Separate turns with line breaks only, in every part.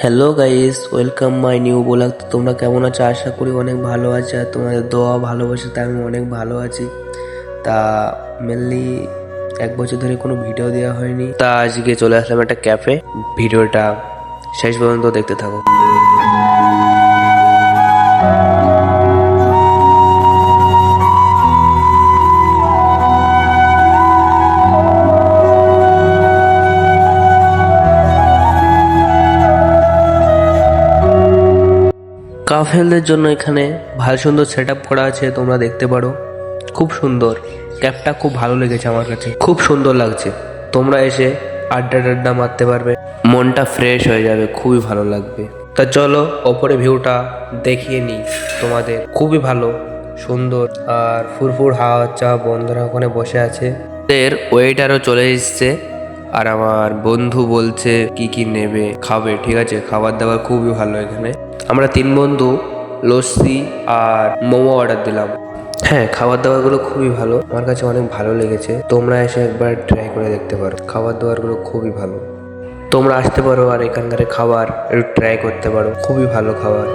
Hello guys, welcome my new blog. তো তোমরা কেমন আছো? আশা করি অনেক ভালো আছো। আর তোমাদের দোয়া ভালোবাসাতে আমি অনেক ভালো আছি। তা মেনলি 1 বছর ধরে কোনো ভিডিও দেওয়া হয়নি, তা আজকে চলে আসলাম একটা ক্যাফে। ভিডিওটা শেষ পর্যন্ত দেখতে থাকো। কাপেলদের জন্য এখানে ভালো সুন্দর সেট আপ করা আছে, তোমরা দেখতে পারো। খুব সুন্দর, ক্যাবটা খুব ভালো লেগেছে আমার কাছে, খুব সুন্দর লাগছে। তোমরা এসে আড্ডা টাড্ডা মারতে পারবে, মনটা ফ্রেশ হয়ে যাবে, খুবই ভালো লাগবে। তা চলো ওপরে ভিউটা দেখিয়ে নিই তোমাদের। খুবই ভালো, সুন্দর, আর ফুরফুর হাওয়া হচ্ছে। বন্ধুরা ওখানে বসে আছে, এর ওয়েটারও চলে এসছে। আর আমার বন্ধু বলছে কি কি নেবে, খাবে। ঠিক আছে, খাবার দাবার খুবই ভালো এখানে। আমরা 3 বন্ধু লস্যি আর মোমো অর্ডার দিলাম। হ্যাঁ, খাবার দাবারগুলো খুবই ভালো, আমার কাছে অনেক ভালো লেগেছে। তোমরা এসে একবার ট্রাই করে দেখতে পারো, খাবার দাবারগুলো খুবই ভালো। তোমরা আসতে পারো আর এখানকার খাবার একটু ট্রাই করতে পারো, খুবই ভালো খাবার।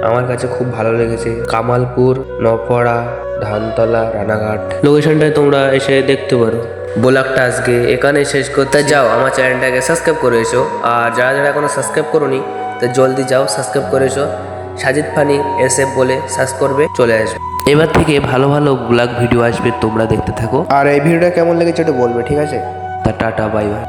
আমার কাছে খুব ভালো লেগেছে। কামালপুর, নপাড়া, ধানতলা, রানাঘাট লোকেশনটায় তোমরা এসে দেখতে পারো। ব্লগটা আজকে এখানে শেষ করতে যাও। আমার চ্যানেলটাকে সাবস্ক্রাইব করে এসো, আর যারা যারা এখনো সাবস্ক্রাইব করোনি তো জলদি যাও সাবস্ক্রাইব করে এসো। সাজিদ ফানি SF বলে সার্চ করবে, চলে আসবে। এবার থেকে ভালো ভালো ব্লগ ভিডিও আসবে, তোমরা দেখতে থাকো। আর এই ভিডিওটা কেমন লেগেছে একটু বলবে, ঠিক আছে? তা টাটা, বাই বাই।